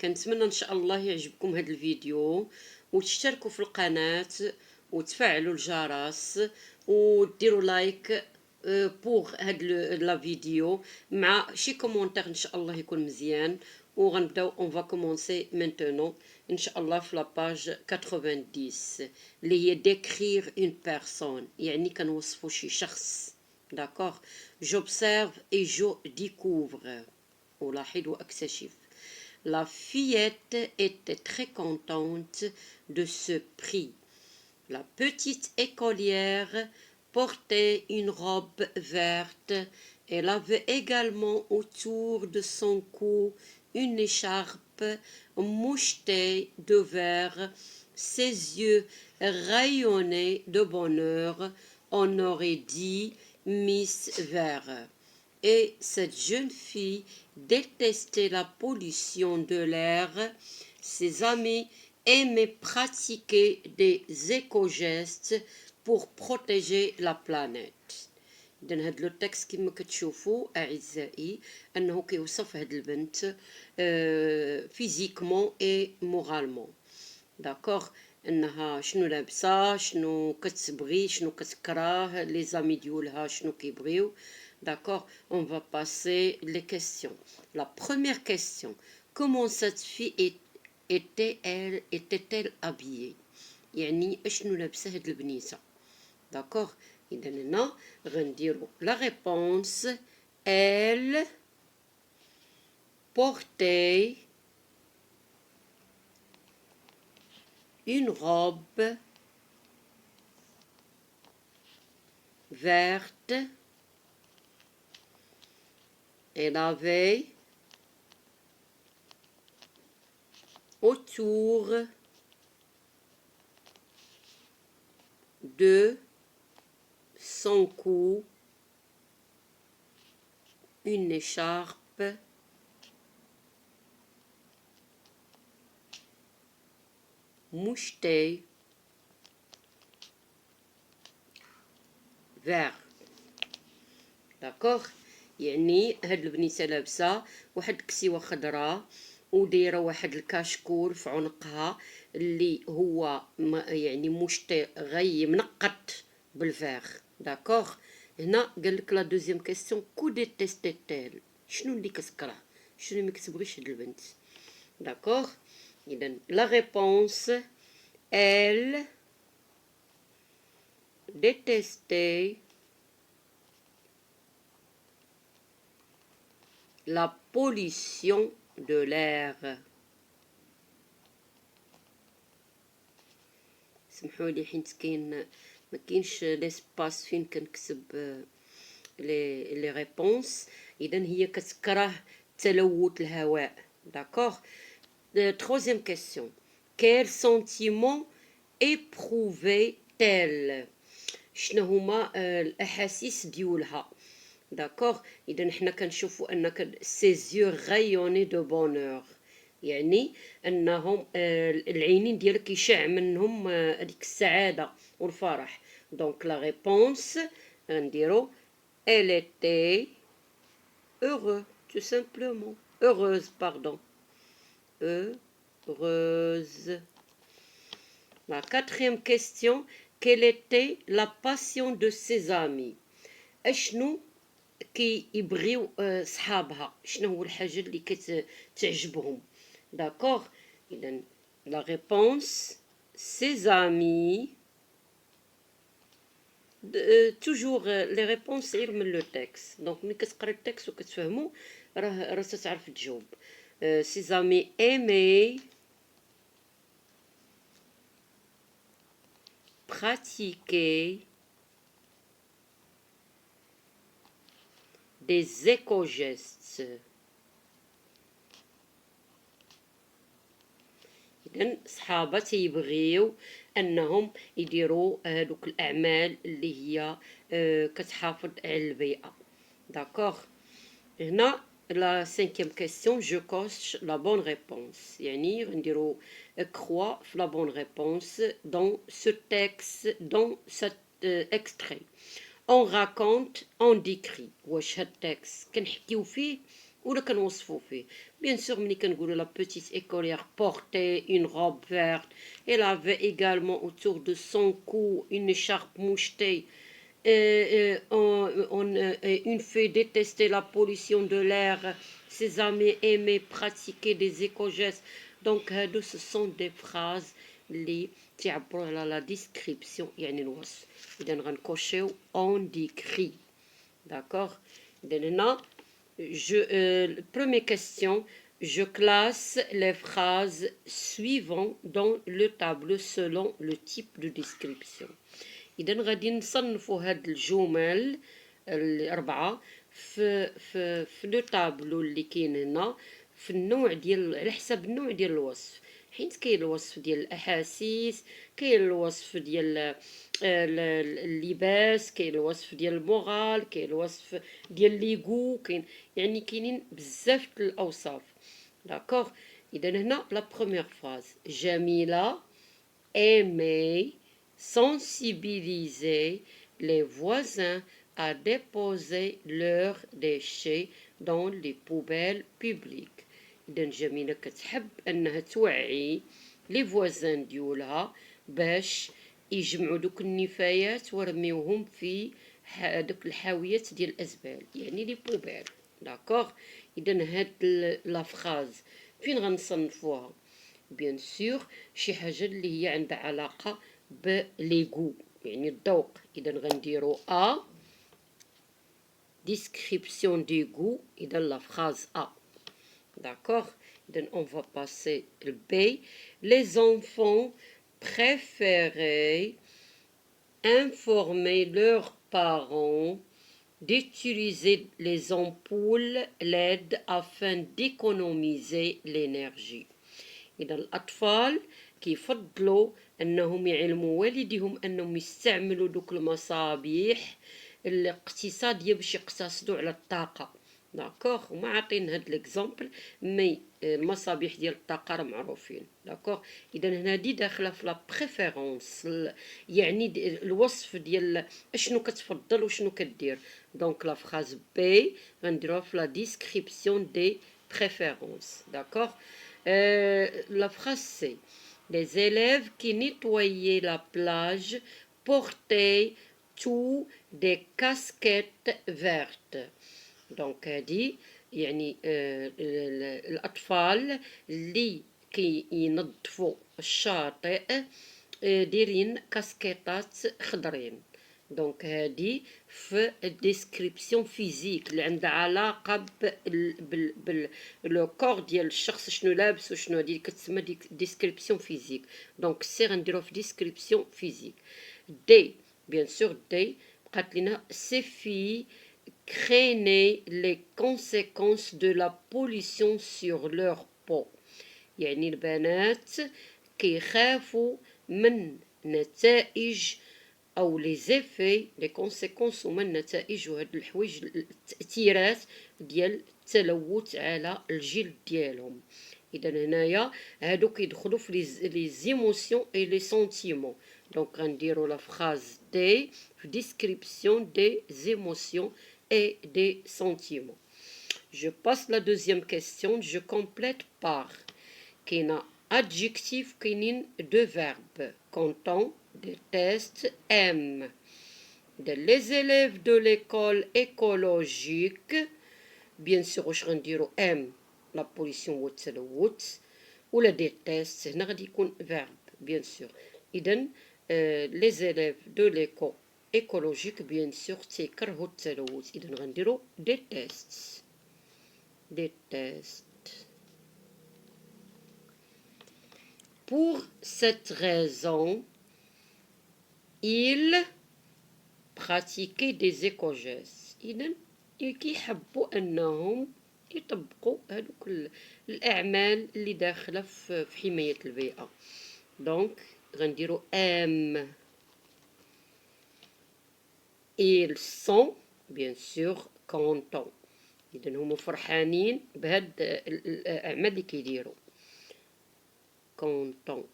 كنتمنى ان شاء الله يعجبكم هذا الفيديو وتشتركوا في القناة وتفعلوا الجرس وديروا لايك بوغ هاد لا فيديو مع شي كومونتير ان شاء الله يكون مزيان. وغنبداو اون فا كومونسي مانتونون ان شاء الله في لاباج 90 اللي هي ديكرير اون بيرسون، يعني كنوصفوا شي شخص. داكوغ. j'observe et je découvre. ألاحظ وأكتشف. La fillette était très contente de ce prix. La petite écolière portait une robe verte. Elle avait également autour de son cou une écharpe mouchetée de vert. Ses yeux rayonnaient de bonheur. On aurait dit Miss Vert. Et cette jeune fille détestait la pollution de l'air. Ses amis aimaient pratiquer des éco-gestes pour protéger la planète. إذن هاد لو تكست كما كتشوفوا أعزائي أنه كيوصف هاد البنت فيزيكمون اي مورالمون. داكوغ. انها شنو لابسه، شنو كتبغي، شنو كتكره، لي زامي ديولها شنو كيبغيو. D'accord, on va passer les questions. La première question, comment cette fille était-elle habillée؟ يعني اشنو لابسه هاد البنيته. D'accord. إذا هنا غنديرو la réponse. Elle portait une robe verte. Elle avait autour de son cou une écharpe mouchetée vert. داكوغ. يعني هاد البنيته لابسه واحد الكسيوه خضراء ودايره واحد الكاشكول في عنقها اللي هو يعني مشتي غي منقط بالفيغ. داكوغ. هنا قال لك لا دوزيام كيسيون كو ديتيستيتيل، شنو اللي كتكره، شنو اللي ما كتبغيش هاد البنت. داكوغ. اذا لا ريبونس elle détestait la pollution de l'air. سمحوا لي حيت ما كاينش ليسباس فين كنكتب لي ريبونس. اذا هي كتكره تلوث الهواء. داكوغ. troisième question. Quel sentiment éprouvait-elle؟ شنو هما الاحاسيس ديولها. داكوغ. اذا حنا كنشوفوا ان ses yeux rayonnaient de bonheur، يعني انهم العينين ديالك كيشع منهم هذيك السعاده والفرح. دونك لا ريبونس غنديرو elle était heureux tout simplement. heureuse pardon. heureuse. La quatrième question. Quelle était la passion de ses amis؟ اشنو كيبغيو صحابها، شنو هو الحاجه اللي كتعجبهم. داكوغ. اذا لا ريبونس ses amis. توجور لي ريبونس غير من لو تكست، دونك ملي كتقرا التكست وكتفهمو راه تتعرف تجاوب. ses amis aimaient pratiquer des éco-gestes. إذن صحابة تيبغيو أنهم يديروا هادوك الأعمال اللي هي كتحافظ على البيئة. داكوغ. هنا لا سانكيام كيسيون جو كوش لا بون ريبونس، يعني غنديرو كخوا في لا بون ريبونس دون سو تكست دون سات اكستري. on raconte on décrit. واش هاد التكست كنحكيو فيه ولا كنوصفو فيه. بيان سور ملي كنقولوا لا بوتيت ايكولير portait une robe verte, elle avait également autour de son cou une écharpe mouchetée. Une fille détestait la pollution de l'air, ses amis aimaient pratiquer des éco-gestes. Donc ce sont des phrases اللي تعبروا على la description يعني الوصف. إذا غنكوشيو on décrit. D'accord. إذا هنا première question, je classe les phrases suivantes dans le tableau selon le type de description. إذا غادي نصنفوا هاد الجمل الأربعة في لو طابلو اللي كاين هنا في النوع ديال على حسب النوع ديال الوصف. حيت كاين الوصف ديال الأحاسيس، كاين الوصف ديال اللباس، كاين الوصف ديال المورال، كاين الوصف ديال ليغو، كاين يعني كاينين بزاف الأوصاف. داكوغ. إذا هنا لا بروميير فراز جميلة aimait sensibiliser les voisins à déposer leurs déchets dans les poubelles publiques. إذا جميلة كتحب أنها توعي لي فوازان ديولها باش يجمعوا دوك النفايات ورميوهم في دوك الحاويات ديال الأزبال، يعني لي بوبيل. داكوغ. إذا هاد لا فراز فين غنصنفوها؟ بيان سور شي حاجة اللي هي عندها علاقة بليغو يعني الذوق. إذا غنديرو أ description des goûts. إذا لا فراز أ. D'accord. Donc on va passer le B. Les enfants préféraient informer leurs parents d'utiliser les ampoules LED afin d'économiser l'énergie. إذا الأطفال كيفضلوا أنهم يعلموا والديهم أنهم يستعملوا دوك المصابيح الاقتصادية باش يقتصدوا على الطاقة. داكوغ. وما عاطين هاد ليكزامبل مي المصابيح ديال الطاقه راه معروفين. داكوغ. اذا هنا دي داخله في لا بريفيرونس يعني الوصف ديال اشنو كتفضل وشنو كدير. دونك لا فراز بي غنديروها في لا ديسكريبسيون دي بريفيرونس. داكوغ. La phrase C. Les élèves qui nettoyaient la plage portaient tous des casquettes vertes. دونك هادي يعني الأطفال اللي كينظفوا الشاطئ دايرين كاسكيطات خضرين. دونك هادي في الديسكريبسيون فيزيك اللي عندها علاقه بالكور ديال الشخص شنو لابس وشنو، هادي كتسمى ديسكريبسيون فيزيك. دونك سي غنديرو في ديسكريبسيون فيزيك. دي بيان سور دي بقات لينا سي في craignaient les conséquences de la pollution sur leur peau. يعني البنات كيخافوا من نتائج أو لي زيفي لي كونسيكونس هما النتائج وهاد الحوايج التأثيرات ديال التلوث على الجلد ديالهم. إذا هنايا هادو كيدخلوا في لي زيموسيون اي لي سونتيمون. دونك غنديرو لا فراز دي في ديسكريبسيون دي زيموسيون et des sentiments. Je passe la deuxième question, je complète par كاين adjectif كاينين deux verbes content, déteste, aime. Les élèves de l'école écologique bien sûr واش غنديرو aime la pollution والتلوث ولا déteste هنا غادي يكون verbe bien sûr. إذا les élèves de l'école écologique bien sûr تيكرهوا التلوث. إذا غنديرو déteste. Pour cette raison il pratiquaient des éco-gestes. إذا كيحبوا أنهم يطبقوا هذوك الأعمال اللي داخلة في حماية البيئة. دونك غنديرو aime. Ils sont bien sûr contents. إذا هما فرحانين بهاد الأعمال اللي كيديروا. content.